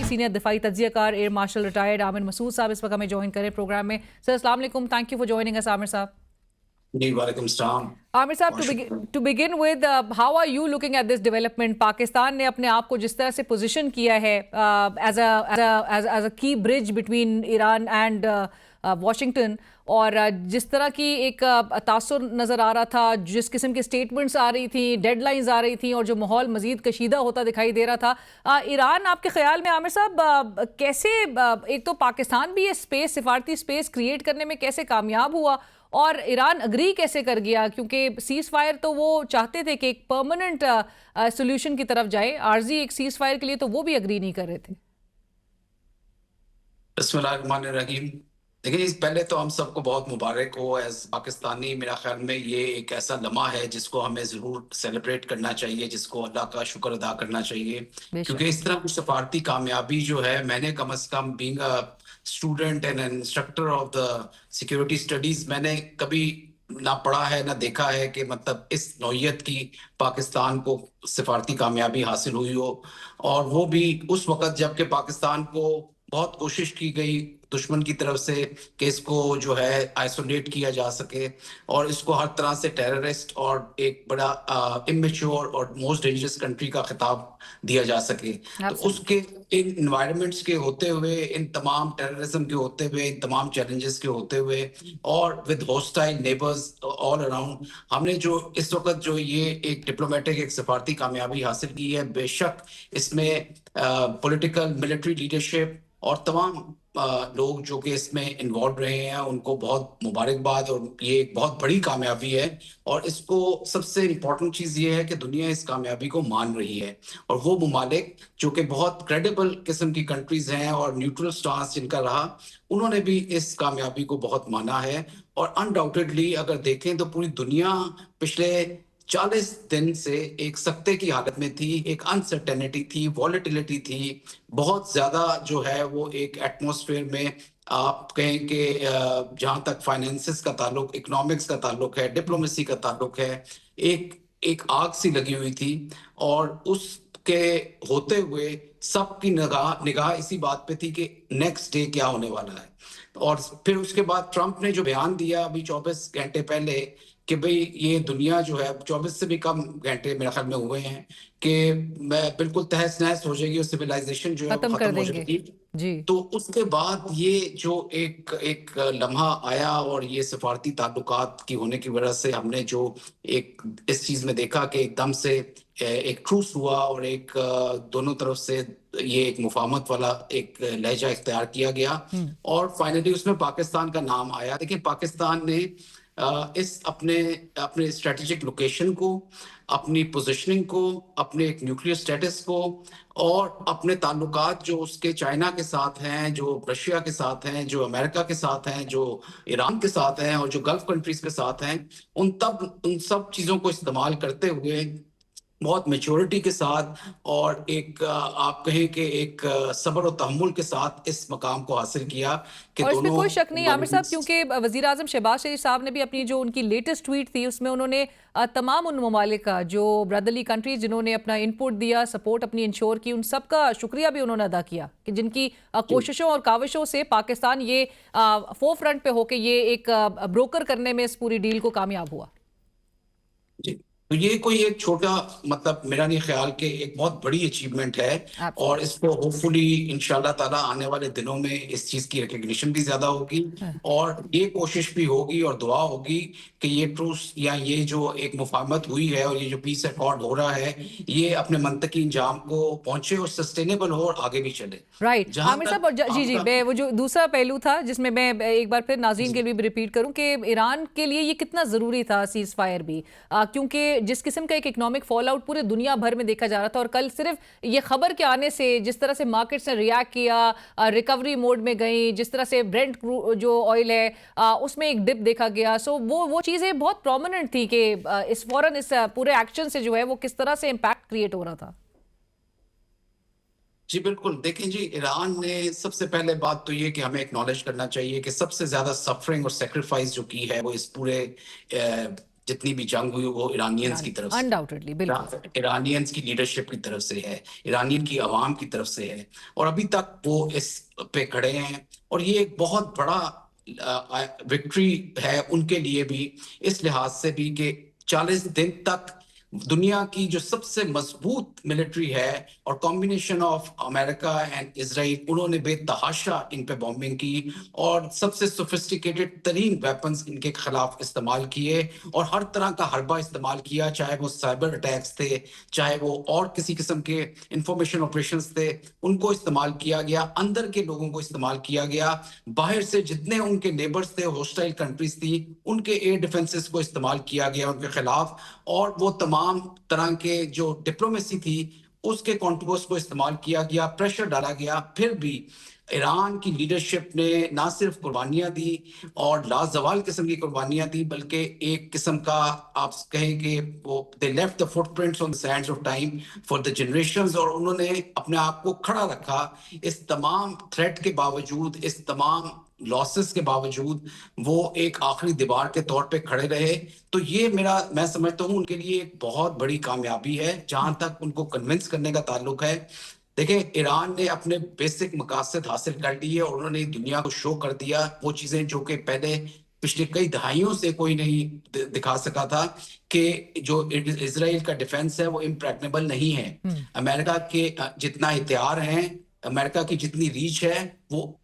की सीनियर दिफाई तज्जियाकार air marshal retired Amir Masood साहब इस वक्त हमें ज्वाइन करें प्रोग्राम में। सर अस्सलाम वालेकुम, thank you for joining us Aamir साहब। जी वालेकुम सलाम। आमिर साहब, to begin with, how are you looking at this development? Pakistan ने अपने आप को जिस तरह से पोजीशन किया है एज अ की bridge between Iran and Washington, और जिस तरह की एक तासुर नज़र आ रहा था, जिस किस्म की स्टेटमेंट्स आ रही थी, डेडलाइंस आ रही थी, और जो माहौल मज़ीद कशीदा होता दिखाई दे रहा था, ईरान आपके ख्याल में आमिर साहब कैसे, एक तो पाकिस्तान भी ये स्पेस, सिफारती स्पेस क्रिएट करने में कैसे कामयाब हुआ, और ईरान अग्री कैसे कर गया? क्योंकि सीज फायर तो वो चाहते थे कि एक परमानेंट सोल्यूशन की तरफ जाए, आर्जी एक सीज फायर के लिए तो वो भी अग्री नहीं कर रहे थे। बिस्मिल्लाहिर्रहमानिर्रहीम। देखिए, पहले तो हम सबको बहुत मुबारक हो एज पाकिस्तानी। मेरा ख्याल में ये एक ऐसा लम्हा है जिसको हमें ज़रूर सेलिब्रेट करना चाहिए, जिसको अल्लाह का शुक्र अदा करना चाहिए, क्योंकि इस तरह की सफारती कामयाबी जो है, मैंने कम अज़ कम being a student and an instructor of the security studies, मैंने कभी ना पढ़ा है ना देखा है कि मतलब इस नौइयत की पाकिस्तान को सफारती कामयाबी हासिल हुई हो। और वो भी उस वक़्त जबकि पाकिस्तान को बहुत कोशिश की गई दुश्मन की तरफ से कि इसको जो है आइसोलेट किया जा सके और इसको हर तरह से टेररिस्ट और एक बड़ा इमेच्योर और मोस्ट डेंजरस कंट्री का खिताब दिया जा सके। तो उसके इन इन्वायरमेंट्स के होते हुए, इन तमाम टेररिज्म के होते हुए, इन तमाम चैलेंजेस के होते हुए, और with hostile neighbours all around, हमने जो इस वक्त जो ये एक डिप्लोमेटिक एक सफारती कामयाबी हासिल की है, बेशक इसमें पॉलिटिकल मिलिट्री लीडरशिप और तमाम लोग जो कि इसमें इन्वॉल्व रहे हैं उनको बहुत मुबारकबाद, और ये एक बहुत बड़ी कामयाबी है। और इसको सबसे इम्पोर्टेंट चीज़ ये है कि दुनिया इस कामयाबी को मान रही है, और वो ममालिक जो कि बहुत क्रेडिबल किस्म की कंट्रीज हैं और न्यूट्रल स्टांस जिनका रहा, उन्होंने भी इस कामयाबी को बहुत माना है। और अनडाउटेडली अगर देखें तो पूरी दुनिया पिछले 40 दिन से एक सख्ते की हालत में थी, एक अनसर्टेनिटी थी, वॉलेटिलिटी थी, बहुत ज्यादा जो है वो एक एटमॉस्फेयर में, आप कहें कि जहां तक फाइनेंसिस का ताल्लुक, इकोनॉमिक्स का ताल्लुक है, डिप्लोमेसी का ताल्लुक है, एक एक आग सी लगी हुई थी। और उसके होते हुए सबकी निगाह निगाह इसी बात पे थी कि नेक्स्ट डे क्या होने वाला है। और फिर उसके बाद ट्रंप ने जो बयान दिया अभी 24 घंटे पहले कि भाई ये दुनिया जो है, 24 से भी कम घंटे मेरे ख्याल में हुए हैं, कि मैं बिल्कुल तहस नहस हो जाएगी और सिविलाइजेशन जो है वो खत्म कर खत्म हो देंगे जाएगी। जी। तो उसके बाद ये जो एक एक लम्हा आया, और ये सफारती ताल्लुकात की होने की वजह से हमने जो एक इस चीज में देखा कि एकदम से एक ट्रूस हुआ, और एक दोनों तरफ से ये एक मुफाहमत वाला एक लहजा इख्तियार किया गया, और फाइनली उसमें पाकिस्तान का नाम आया। लेकिन पाकिस्तान ने इस अपने अपने स्ट्रेटेजिक लोकेशन को, अपनी पोजीशनिंग को, अपने एक न्यूक्लियर स्टेटस को, और अपने ताल्लुकात जो उसके चाइना के साथ हैं, जो रशिया के साथ हैं, जो अमेरिका के साथ हैं, जो ईरान के साथ हैं, और जो गल्फ कंट्रीज के साथ हैं, उन सब चीजों को इस्तेमाल करते हुए बहुत मैच्योरिटी के साथ, और एक आप कहें कि एक सब्र और तहम्मुल के साथ इस मकाम को हासिल किया कि और इसमें दोनों कोई शक नहीं आमिर साहब, क्योंकि वजीर आजम शहबाज शरीफ साहब ने भी अपनी जो उनकी लेटेस्ट ट्वीट थी उसमें उन्होंने तमाम उन ममालिक का, जो ब्रदरली कंट्रीज जिन्होंने अपना इनपुट दिया, सपोर्ट अपनी इंश्योर की, उन सब का शुक्रिया भी उन्होंने अदा किया कि जिनकी कोशिशों और काविशों से पाकिस्तान ये फोर फ्रंट पे होकर ये एक ब्रोकर करने में इस पूरी डील को कामयाब हुआ। जी। तो ये कोई एक छोटा, मतलब मेरा नहीं ख्याल कि एक बहुत बड़ी अचीवमेंट है, और इसको होपफुली इंशाल्लाह ताला आने वाले दिनों में इस चीज की रिकग्निशन भी ज्यादा होगी, और ये कोशिश भी होगी और दुआ होगी कि ये ट्रूस या ये जो एक मुफाहमत हुई है और ये जो पीस अकॉर्ड हो रहा है, ये अपने मंतकी इंजाम को पहुंचे और सस्टेनेबल हो और आगे भी चले। राइट आमिर साहब, और जी जी, मैं वो जो दूसरा पहलू था जिसमें मैं एक बार फिर नाज़रीन के लिए भी रिपीट करूं कि ईरान के लिए ये कितना ज़रूरी था सीज फायर भी, क्योंकि जिस किस्म का एक इकोनॉमिक फॉल आउट पूरे दुनिया भर में देखा जा रहा था, और कल सिर्फ ये खबर के आने से जिस तरह से मार्केट्स ने रिएक्ट किया, रिकवरी मोड में गई, जिस तरह से ब्रेंट जो ऑयल है उसमें एक डिप देखा गया, सो वो चीज़ें बहुत प्रोमिनेंट थी कि इस फौरन इस पूरे एक्शन से जो है वो किस तरह से इम्पैक्ट क्रिएट हो रहा था। जी बिल्कुल। देखें जी, ईरान ने सबसे पहले बात तो ये कि हमें एक्नॉलेज करना चाहिए कि सबसे ज्यादा सफरिंग और सेक्रीफाइस जो की है वो इस पूरे जितनी भी जंग हुई वो ईरानियंस की तरफ से, अनडाउटेडली, बिल्कुल। ईरानियंस की लीडरशिप की तरफ से है, ईरानियन की आवाम की तरफ से है, और अभी तक वो इस पे खड़े हैं। और ये एक बहुत बड़ा विक्ट्री है उनके लिए भी, इस लिहाज से भी कि 40 दिन तक दुनिया की जो सबसे मजबूत मिलिट्री है और combination of America and Israel, उन्होंने बेतहाशा इन पे बॉम्बिंग की और सबसे सोफिस्टिकेटेड तरीन वेपन्स इनके खिलाफ इस्तेमाल किए और हर तरह का हरबा इस्तेमाल किया, चाहे वो साइबर अटैक्स थे, चाहे वो और किसी किस्म के इंफॉर्मेशन ऑपरेशंस थे, उनको इस्तेमाल किया गया, अंदर के लोगों को इस्तेमाल किया गया, बाहर से जितने उनके नेबर्स थे, होस्टाइल कंट्रीज थी, उनके एयर डिफेंसेस को इस्तेमाल किया गया उनके खिलाफ, और वो तमाम तरह के जो डिप्लोमेसी थी उसके कॉन्टूर्स को इस्तेमाल किया गया, प्रेशर डाला गया। फिर भी ईरान की लीडरशिप ने ना सिर्फ कुर्बानियां दी और लाजवाल किस्म की कुर्बानियां दी, बल्कि एक किस्म का आप कहें कि वो they left the footprints on the Sands of time for the generations, और उन्होंने अपने आप को खड़ा रखा इस तमाम थ्रेट के बावजूद, इस तमाम लॉसेस के बावजूद वो एक आखिरी दीवार के तौर पे खड़े रहे। तो ये मैं समझता हूँ उनके लिए एक बहुत बड़ी कामयाबी है जहां तक उनको कन्विंस करने का ताल्लुक है। देखिए, ईरान ने अपने बेसिक मकासद हासिल कर लिए और उन्होंने दुनिया को शो कर दिया वो चीजें जो कि पहले पिछले कई दहाइयों से कोई नहीं दिखा सका था, कि जो इजराइल का डिफेंस है वो इम्प्रैक्टिबल नहीं है। अमेरिका के जितना हथियार हैं, अमेरिका की जितनी रीच है, वो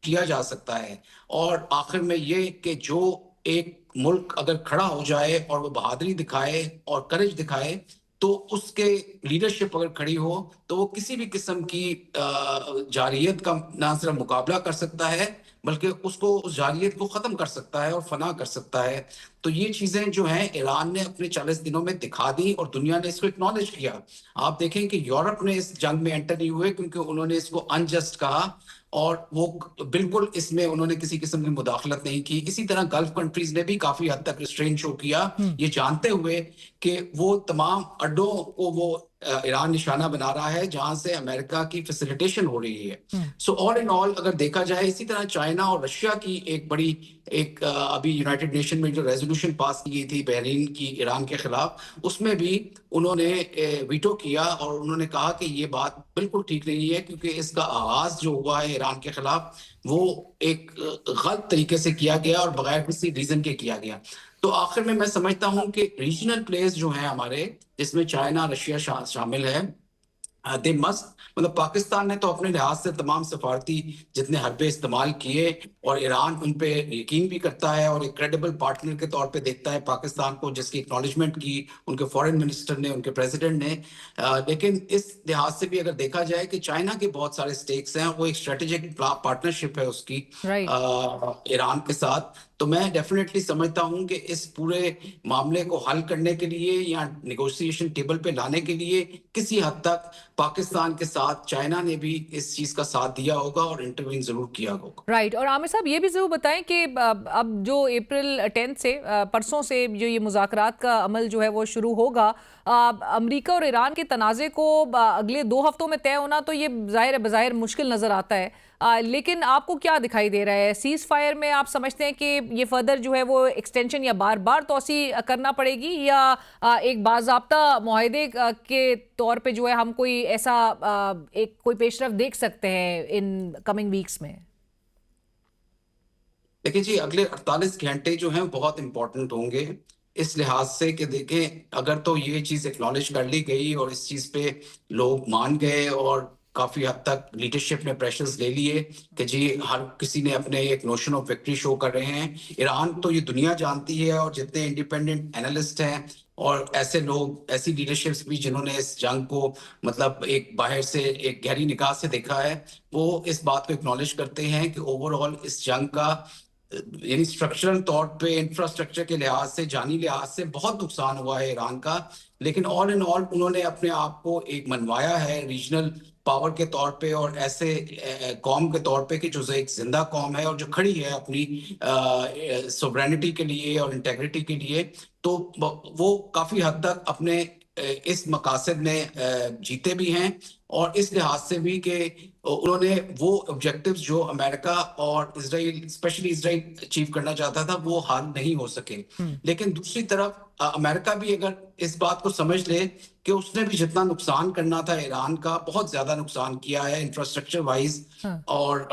किया जा सकता है। और आखिर में ये कि जो एक मुल्क अगर खड़ा हो जाए और वो बहादुरी दिखाए और करेज दिखाए, तो उसके लीडरशिप अगर खड़ी हो तो वो किसी भी किस्म की जारियत का ना सिर्फ मुकाबला कर सकता है, बल्कि उसको उस जारियत को खत्म कर सकता है और फना कर सकता है। तो ये चीजें जो हैं ईरान ने अपने 40 दिनों में दिखा दी और दुनिया ने इसको एक्नॉलेज किया। आप देखें कि यूरोप ने इस जंग में एंटर नहीं हुए क्योंकि उन्होंने इसको अनजस्ट कहा और वो बिल्कुल इसमें उन्होंने किसी किस्म की मुदाखलत नहीं की। इसी तरह गल्फ कंट्रीज ने भी काफी हद तक रिस्ट्रेन शो किया, ये जानते हुए कि वो तमाम अड्डों को वो ईरान निशाना बना रहा है जहां से अमेरिका की फैसिलिटेशन हो रही है। सो ऑल इन ऑल अगर देखा जाए, इसी तरह चाइना और रशिया की एक बड़ी अभी यूनाइटेड नेशन में जो रेजोल्यूशन पास की गई थी बहरीन की ईरान के खिलाफ, उसमें भी उन्होंने वीटो किया और उन्होंने कहा कि ये बात बिल्कुल ठीक नहीं है, क्योंकि इसका आगाज जो हुआ है ईरान के खिलाफ वो एक गलत तरीके से किया गया और बगैर किसी रीजन के किया गया। तो आखिर में मैं समझता हूं कि रीजनल प्लेयर्स जो हैं हमारे, जिसमें चाइना रशिया शामिल है, दे मस्ट, मतलब पाकिस्तान ने तो अपने लिहाज से तमाम सफारती जितने हरबे इस्तेमाल किए और ईरान उन पे यकीन भी करता है और एक क्रेडिबल पार्टनर के तौर पे देखता है पाकिस्तान को, जिसकी एक्नॉलेजमेंट की उनके फॉरेन मिनिस्टर ने, उनके प्रेसिडेंट ने। लेकिन इस लिहाज से भी अगर देखा जाए कि चाइना के बहुत सारे स्टेक्स हैं, वो एक स्ट्रेटेजिक पार्टनरशिप है उसकी ईरान के साथ। तो मैं डेफिनेटली समझता हूं कि इस पूरे मामले को हल करने के लिए या निगोशिएशन टेबल पे लाने के लिए किसी हद तक पाकिस्तान के साथ चाइना ने भी इस चीज का साथ दिया होगा और इंटरवीन जरूर किया होगा। राइट। और आमिर साहब ये भी जरूर बताएं कि अब जो अप्रैल 10 से परसों से जो ये मुज़ाकरात का अमल जो है वो शुरू होगा, अमेरिका और ईरान के तनाज़े को अगले 2 हफ्तों में तय होना तो ये बज़ाहिर मुश्किल नज़र आता है, लेकिन आपको क्या दिखाई दे रहा है? सीज़ फायर में आप समझते हैं कि ये फर्दर जो है वो एक्सटेंशन या बार बार तोसी करना पड़ेगी, या एक बाज़ाब्ता मुआहदे के तौर पे जो है हम कोई ऐसा कोई पेशरफ देख सकते हैं इन कमिंग वीक्स में? देखिए जी, अगले 48 घंटे जो हैं बहुत इंपॉर्टेंट होंगे इस लिहाज से कि देखें, अगर तो ये चीज एक्नॉलेज कर ली गई और इस चीज पे लोग मान गए और काफी हद तक लीडरशिप ने प्रेशर्स ले लिए कि जी हर किसी ने अपने एक नोशन ऑफ विक्ट्री शो कर रहे हैं। ईरान तो ये दुनिया जानती है और जितने इंडिपेंडेंट एनालिस्ट हैं और ऐसे लोग, ऐसी लीडरशिप्स भी जिन्होंने इस जंग को मतलब एक बाहर से एक गहरी निगाह से देखा है, वो इस बात को एक्नॉलेज करते हैं कि ओवरऑल इस जंग का यानी स्ट्रक्चरल तौर पे, इंफ्रास्ट्रक्चर के लिहाज से, जानी लिहाज से बहुत नुकसान हुआ है ईरान का। लेकिन ऑल इन ऑल उन्होंने अपने आप को एक मनवाया है रीजनल पावर के तौर पे और ऐसे कौम के तौर पे कि जो एक जिंदा कौम है और जो खड़ी है अपनी सोवरेनिटी के लिए और इंटेग्रिटी के लिए। तो वो काफी हद तक अपने इस मकासद में जीते भी हैं और इस लिहाज से भी कि उन्होंने वो ऑब्जेक्टिव्स जो अमेरिका और इसराइल, स्पेशली इसराइल अचीव करना चाहता था, वो हाल नहीं हो सके। लेकिन दूसरी तरफ अमेरिका भी अगर इस बात को समझ ले कि उसने भी जितना नुकसान करना था ईरान का, बहुत ज्यादा नुकसान किया है इंफ्रास्ट्रक्चर वाइज हाँ। और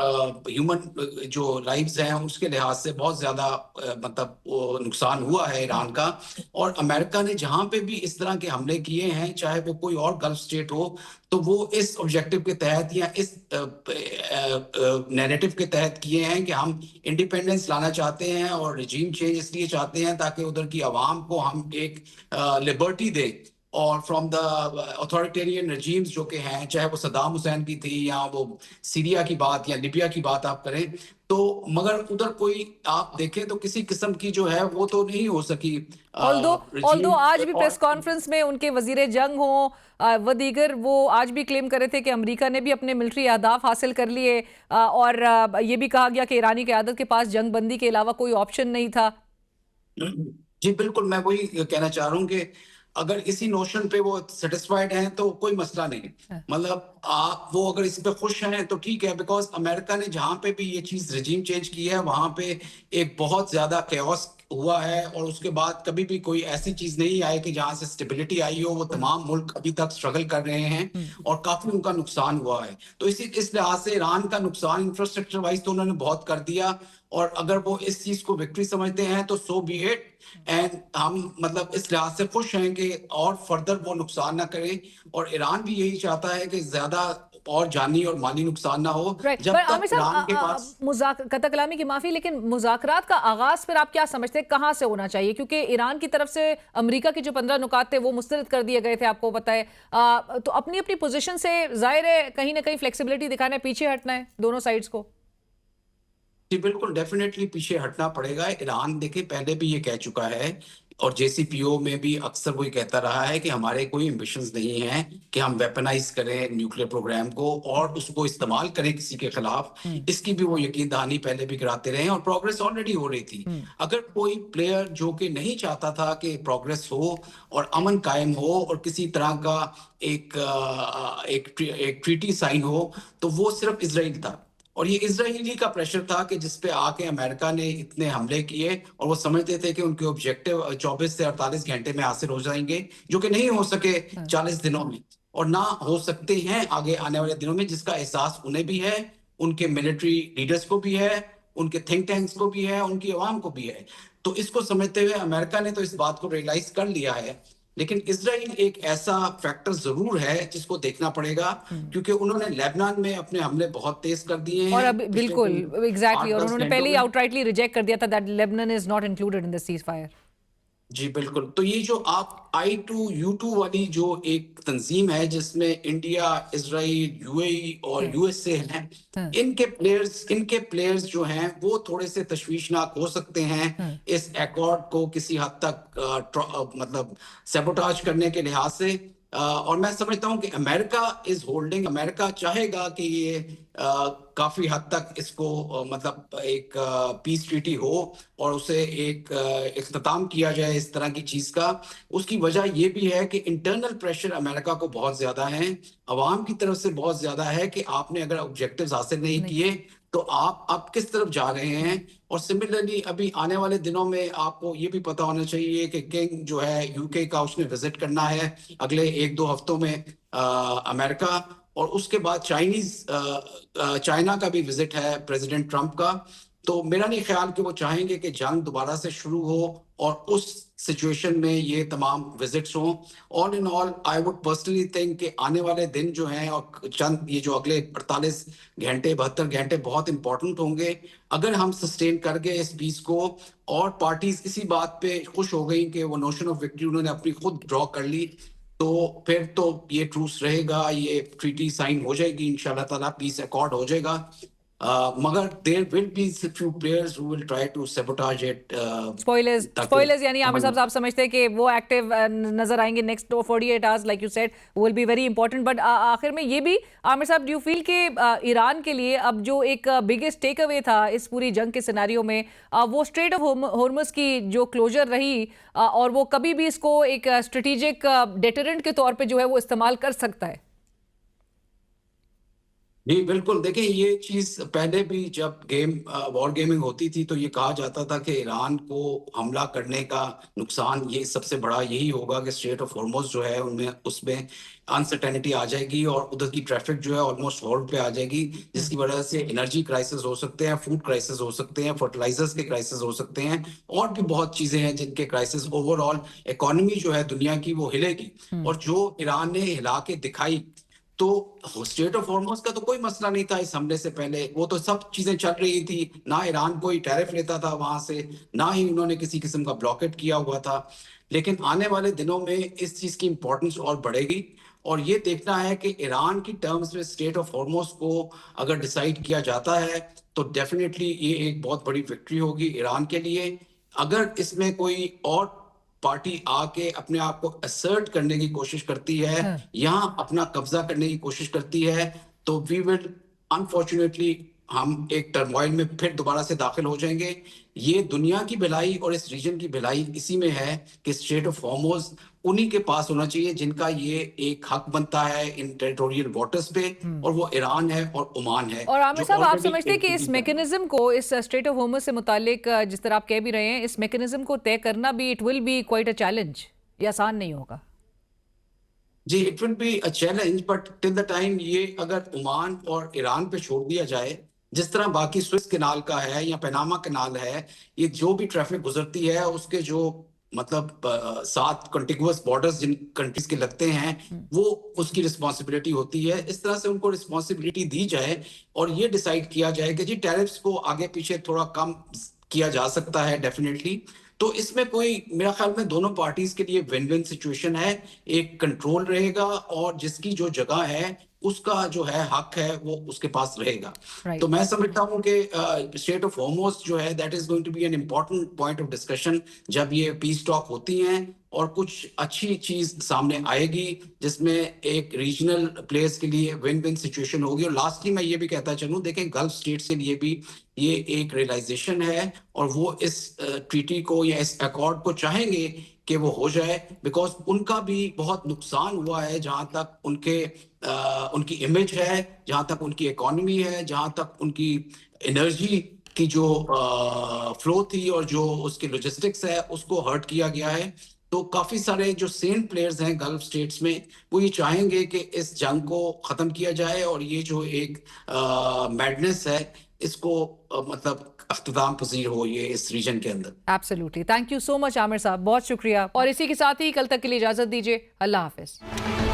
ह्यूमन जो लाइव्स हैं उसके लिहाज से बहुत ज्यादा मतलब वो नुकसान हुआ है ईरान का। और अमेरिका ने जहां पे भी इस तरह के हमले किए हैं, चाहे वो कोई और गल्फ स्टेट हो, तो वो इस ऑब्जेक्टिव के तहत या इस नैरेटिव के तहत किए हैं कि हम इंडिपेंडेंस लाना चाहते हैं और रिजीम चेंज इसलिए चाहते हैं ताकि उधर की आवाम को हम एक लिबर्टी दें। और फ्रॉम द अथॉरिटेरियन रजीम्स जो कि हैं, चाहे वो सद्दाम हुसैन की थी या वो सीरिया की बात या लिबिया की बात आप करें, तो मगर उधर कोई आप देखें तो किसी किस्म की जो है वो तो नहीं हो सकी ऑल्दो regime। आज भी प्रेस और कॉन्फ्रेंस में उनके वजीर जंग हों व दीगर, वो आज भी क्लेम कर रहे थे कि अमेरिका ने भी अपने मिलिट्री अहदाफ हासिल कर लिए और ये भी कहा गया कि ईरानी क़यादत के पास जंग बंदी के अलावा कोई ऑप्शन नहीं था। जी बिल्कुल, मैं वही कहना चाह रहा हूँ कि अगर इसी नोशन पे वो सेटिस्फाइड हैं तो कोई मसला नहीं। हाँ। मतलब आप वो अगर इस पे खुश हैं तो ठीक है, बिकॉज अमेरिका ने जहां पे भी ये चीज रिजीम चेंज की है वहां पे एक बहुत ज्यादा केओस हुआ है और उसके बाद कभी भी कोई ऐसी चीज नहीं आई कि जहां से स्टेबिलिटी आई हो। वो तमाम मुल्क अभी तक स्ट्रगल कर रहे हैं और काफी उनका नुकसान हुआ है। तो इस लिहाज से ईरान का नुकसान इंफ्रास्ट्रक्चर वाइज तो उन्होंने बहुत कर दिया और अगर वो इस चीज को विक्ट्री समझते हैं तो सो बी इट। एंड हम मतलब इस लिहाज से खुश हैं कि और फर्दर वो नुकसान ना करें और ईरान भी यही चाहता है कि ज्यादा और जानी और माली नुकसान ना हो राइट, जब पर तक आमिर ईरान के पास। साहब कतल कलामी की माफी, लेकिन मुज़ाकरात का आगाज फिर आप क्या समझते हैं कहाँ से होना चाहिए? क्योंकि ईरान की तरफ से अमेरिका के जो 15 नुकात थे वो मुस्तरद कर दिए गए थे, आपको पता है। तो अपनी अपनी पोजीशन से जाहिर है कहीं ना कहीं फ्लेक्सिबिलिटी दिखाना है, पीछे हटना है दोनों साइड्स को। जी बिल्कुल, डेफिनेटली पीछे हटना पड़ेगा। ईरान देखिए पहले भी ये कह चुका है और जेसीपीओ में भी अक्सर वही कहता रहा है कि हमारे कोई एम्बिशंस नहीं हैं कि हम वेपनाइज करें न्यूक्लियर प्रोग्राम को और उसको इस्तेमाल करें किसी के खिलाफ। इसकी भी वो यकीन दहानी पहले भी कराते रहे और प्रोग्रेस ऑलरेडी हो रही थी। अगर कोई प्लेयर जो कि नहीं चाहता था कि प्रोग्रेस हो और अमन कायम हो और किसी तरह का एक ट्रीटी साइन हो, तो वो सिर्फ इसराइल था। और ये इजरायली का प्रेशर था कि जिसपे आके अमेरिका ने इतने हमले किए और वो समझते थे कि उनके ऑब्जेक्टिव 24 से 48 घंटे में हासिल हो जाएंगे, जो कि नहीं हो सके 40 दिनों में और ना हो सकते हैं आगे आने वाले दिनों में, जिसका एहसास उन्हें भी है, उनके मिलिट्री लीडर्स को भी है, उनके थिंक टैंक्स को भी है, उनकी अवाम को भी है। तो इसको समझते हुए अमेरिका ने तो इस बात को रियलाइज कर लिया है। लेकिन इसराइल एक ऐसा फैक्टर जरूर है जिसको देखना पड़ेगा, क्योंकि उन्होंने लेबनान में अपने हमले बहुत तेज कर दिए और हैं अब पिछले बिल्कुल कोई एग्जैक्टली, और 8-10 उन्होंने घंटों पहले ही में। आउटराइटली रिजेक्ट कर दिया था that Lebanon is not included in the ceasefire. जी बिल्कुल, तो ये जो आप I2U2 वाली जो एक तंजीम है जिसमें इंडिया, इसराइल, यूएई और यूएसए हैं, हाँ। इनके प्लेयर्स जो हैं वो थोड़े से तशवीशनाक हो सकते हैं इस एकॉर्ड को किसी हद तक मतलब सैबोटाज करने के लिहाज से। और मैं समझता हूं कि अमेरिका चाहेगा कि ये काफी हद तक इसको मतलब एक पीस ट्रीटी हो और उसे एक इख्तिताम किया जाए इस तरह की चीज का। उसकी वजह यह भी है कि इंटरनल प्रेशर अमेरिका को बहुत ज्यादा है, अवाम की तरफ से बहुत ज्यादा है कि आपने अगर ऑब्जेक्टिव्स हासिल नहीं किए तो आप अब किस तरफ जा रहे हैं। और सिमिलरली अभी आने वाले दिनों में आपको ये भी पता होना चाहिए कि किंग जो है यूके का, उसने विजिट करना है अगले 1-2 हफ्तों में अमेरिका। और उसके बाद चाइना का भी विजिट है प्रेसिडेंट ट्रंप का। तो मेरा नहीं ख्याल कि वो चाहेंगे कि जंग दोबारा से शुरू हो और उस सिचुएशन में ये तमाम विजिट्स हों। All in all I would personally think कि आने वाले दिन जो हैं और चंद ये जो अगले 48 घंटे 72 घंटे बहुत इंपॉर्टेंट होंगे। अगर हम सस्टेन कर गए इस पीस को और पार्टीज इसी बात पे खुश हो गई कि वो नोशन ऑफ विक्ट्री उन्होंने अपनी खुद ड्रॉ कर ली, तो फिर तो ये ट्रूस रहेगा, ये ट्रीटी साइन हो जाएगी इंशाल्लाह ताला, पीस अकॉर्ड हो जाएगा। मगर there will be few players who will try to sabotage it. Spoilers यानी आमिर साहब आप समझते हैं कि वो एक्टिव नजर आएंगे next 48 hours, like you said will be very important. But आखिर में ये भी आमिर साहब, डू यू फील कि ईरान के लिए अब जो एक बिगेस्ट टेक अवे था इस पूरी जंग के सिनेरियो में, वो स्ट्रेट ऑफ हॉर्मुज की जो क्लोजर रही, और वो कभी भी इसको एक स्ट्रेटेजिक डेटरेंट के तौर पे जो है वो इस्तेमाल कर सकता है? जी, बिल्कुल। देखिए, ये चीज़ पहले भी जब वॉर गेमिंग होती थी, तो ये कहा जाता था कि ईरान को हमला करने का नुकसान ये सबसे बड़ा यही होगा कि स्ट्रेट ऑफ हॉर्मुज़ जो है, उनमें उसमें अनसर्टेनिटी आ जाएगी और उधर की ट्रैफ़िक जो है ऑलमोस्ट हॉल्ट पे आ जाएगी, हम्म। जिसकी वजह से एनर्जी क्राइसिस हो सकते हैं, फूड क्राइसिस हो सकते हैं, फर्टिलाइज़र्स के क्राइसिस हो सकते हैं और भी बहुत चीज़ें हैं जिनके क्राइसिस ओवरऑल इकोनॉमी जो है दुनिया की, वो हिलेगी। हम्म। और जो ईरान ने हिला के दिखाई, तो स्टेट ऑफ हॉर्मुज़ का तो कोई मसला नहीं था इस हमले से पहले, वो तो सब चीज़ें चल रही थी, ना ईरान कोई टैरिफ लेता था वहाँ से, ना ही उन्होंने किसी किस्म का ब्लॉकेट किया हुआ था। लेकिन आने वाले दिनों में इस चीज़ की इम्पोर्टेंस और बढ़ेगी और ये देखना है कि ईरान की टर्म्स में स्टेट ऑफ हॉर्मुज़ को अगर डिसाइड किया जाता है, तो डेफ़िनिटली ये एक बहुत बड़ी विक्ट्री होगी ईरान के लिए। अगर इसमें कोई और पार्टी आके अपने आप को असर्ट करने की कोशिश करती है, हाँ। यहाँ अपना कब्जा करने की कोशिश करती है, तो वी विल अनफॉर्चुनेटली हम एक टर्मोइल में फिर दोबारा से दाखिल हो जाएंगे। ये दुनिया की भलाई और इस रीजन की भलाई इसी में है कि स्ट्रेट ऑफ हॉर्मुज़ उन्हीं के पास होना चाहिए जिनका ये एक हक बनता है इन टेरिटोरियल वाटर्स पे, हम्म। और वो ईरान है और ओमान है, और आमिर जो साहब, आप ऑलरेडी समझते हैं एक कि इस सिटीजन है। मैकेनिज्म को, इस स्ट्रेट ऑफ होर्मुज़ से मुतालिक जिस तरह आप कह भी रहे हैं, इस मैकेनिज्म को तय करना भी, it will be quite a challenge, ये आसान नहीं होगा? जी, it will be a challenge, but till the time ये अगर ओमान और ईरान पे छोड़ दिया जाए, जिस तरह बाकी स्विस कैनाल का है या पनामा कैनाल है, ये जो भी ट्रैफिक गुजरती है उसके जो मतलब 7 कॉन्टिगुअस बॉर्डर्स जिन कंट्रीज के लगते हैं, हम्म। वो उसकी रिस्पॉन्सिबिलिटी होती है। इस तरह से उनको रिस्पॉन्सिबिलिटी दी जाए और ये डिसाइड किया जाए कि जी टैरिफ्स को आगे पीछे थोड़ा कम किया जा सकता है डेफिनेटली। तो इसमें कोई मेरा ख्याल में दोनों पार्टीज के लिए विन विन सिचुएशन है। एक कंट्रोल रहेगा और जिसकी जो जगह है उसका जो है हक है वो उसके पास रहेगा। तो राइट। मैं समझता हूँ कि स्टेट ऑफ हॉर्मुज़ जो है that is going to be an important point of discussion जब ये पीस टॉक होती हैं और कुछ अच्छी चीज सामने आएगी जिसमें एक रीजनल प्लेयर्स के लिए विन विन सिचुएशन होगी। और लास्टली मैं ये भी कहता चलूं, देखें गल्फ स्टेट्स के लिए भी ये एक रियलाइजेशन है और वो इस ट्रीटी को या इस अकॉर्ड को चाहेंगे कि वो हो जाए, बिकॉज उनका भी बहुत नुकसान हुआ है जहां तक उनकी इमेज है, जहां तक उनकी इकोनॉमी है, जहां तक उनकी एनर्जी की जो फ्लो थी और जो उसकी लॉजिस्टिक्स है उसको हर्ट किया गया है। तो काफी सारे जो सेम प्लेयर्स हैं गल्फ स्टेट्स में, वो ये चाहेंगे कि इस जंग को खत्म किया जाए और ये जो एक मैडनेस है इसको मतलब अख्ताम पजीर हो ये इस रीजन के अंदर। Absolutely, thank you so much Aamir साहब, बहुत शुक्रिया। और इसी के साथ ही कल तक के लिए इजाजत दीजिए। अल्लाह हाफिज।